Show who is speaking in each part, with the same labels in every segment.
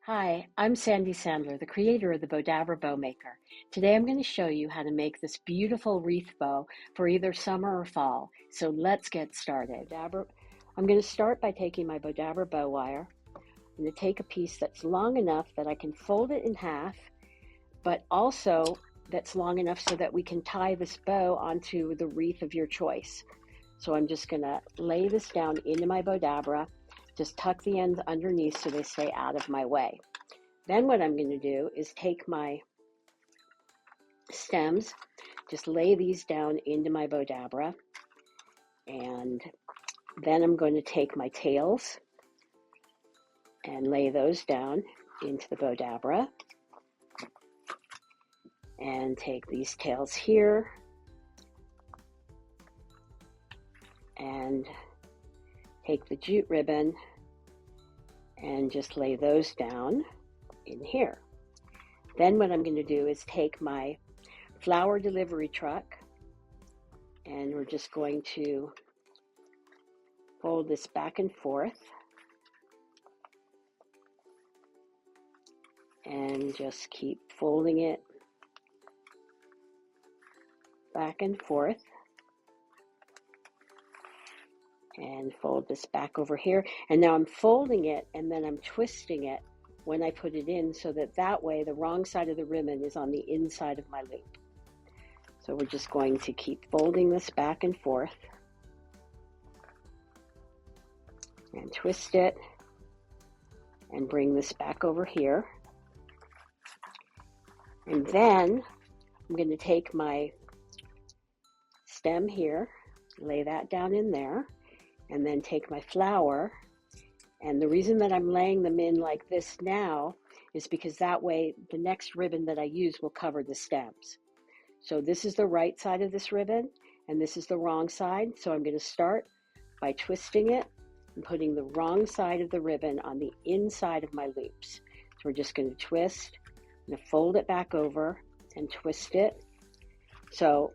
Speaker 1: Hi, I'm Sandy Sandler, the creator of the Bowdabra Bow Maker. Today I'm going to show you how to make this beautiful wreath bow for either summer or fall. So let's get started. I'm going to start by taking my Bowdabra Bow Wire. I'm going to take a piece that's long enough that I can fold it in half, but also that's long enough so that we can tie this bow onto the wreath of your choice. So I'm just going to lay this down into my Bowdabra. Just tuck the ends underneath so they stay out of my way. Then what I'm going to do is take my stems, just lay these down into my Bowdabra, and then I'm going to take my tails and lay those down into the Bowdabra, and take these tails here and take the jute ribbon and just lay those down in here. Then what I'm going to do is take my flower delivery truck, and we're just going to fold this back and forth and just keep folding it back and forth, and fold this back over here. And now I'm folding it and then I'm twisting it when I put it in, so that way the wrong side of the ribbon is on the inside of my loop. So we're just going to keep folding this back and forth and twist it and bring this back over here. And then I'm going to take my stem here, lay that down in there, and then take my flower. And the reason that I'm laying them in like this now is because that way the next ribbon that I use will cover the stems. So this is the right side of this ribbon and this is the wrong side. So I'm going to start by twisting it and putting the wrong side of the ribbon on the inside of my loops. So we're just going to twist, I'm going to fold it back over and twist it. So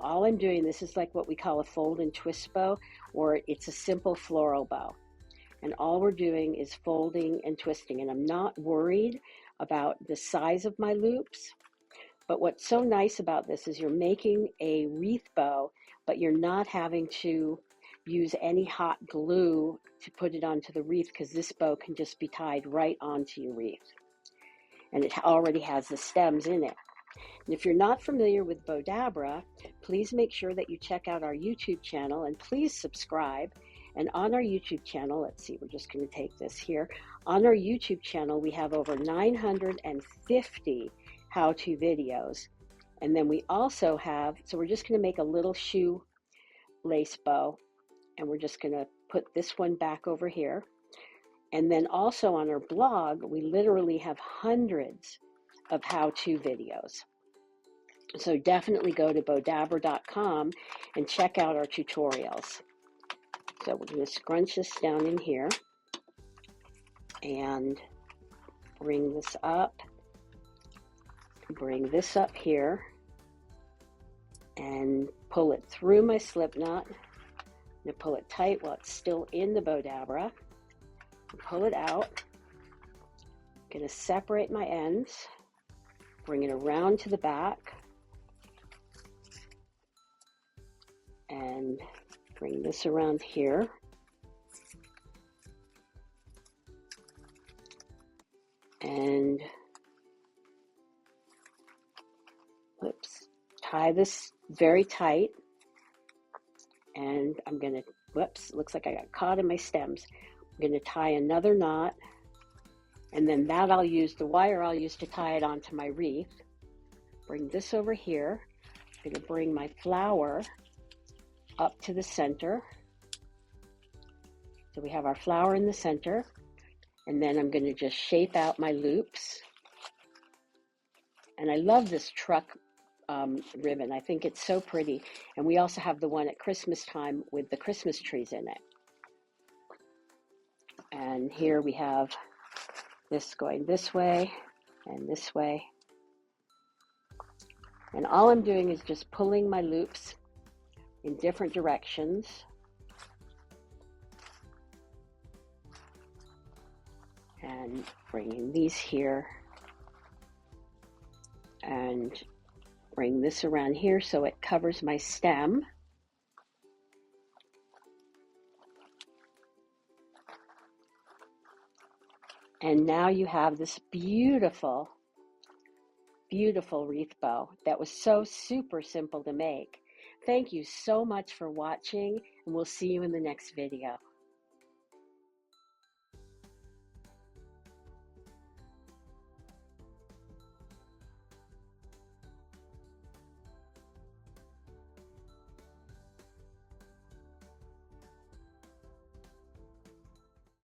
Speaker 1: all I'm doing, this is like what we call a fold and twist bow, or it's a simple floral bow. And all we're doing is folding and twisting, and I'm not worried about the size of my loops. But what's so nice about this is you're making a wreath bow, but you're not having to use any hot glue to put it onto the wreath, because this bow can just be tied right onto your wreath. And it already has the stems in it. And if you're not familiar with Bowdabra, please make sure that you check out our YouTube channel and please subscribe. And on our YouTube channel, let's see, we're just going to take this here. On our YouTube channel, we have over 950 how-to videos. And then we also have, so we're just going to make a little shoe lace bow. And we're just going to put this one back over here. And then also on our blog, we literally have hundreds of how-to videos. So definitely go to bowdabra.com and check out our tutorials. So we're going to scrunch this down in here and bring this up here and pull it through my slip knot. I'm going to pull it tight while it's still in the Bowdabra. Pull it out. I'm going to separate my ends, bring it around to the back, and bring this around here. And tie this very tight. And I'm going to, looks like I got caught in my stems. I'm going to tie another knot, and then that I'll use, the wire I'll use to tie it onto my wreath. Bring this over here. I'm going to bring my flower up to the center. So we have our flower in the center, and then I'm going to just shape out my loops. And I love this truck ribbon. I think it's so pretty. And we also have the one at Christmas time with the Christmas trees in it. And here we have this going this way and this way. And all I'm doing is just pulling my loops in different directions. And And bringing these here and bring this around here so it covers my stem. And now you have this beautiful, beautiful wreath bow that was so super simple to make. Thank you so much for watching, and we'll see you in the next video.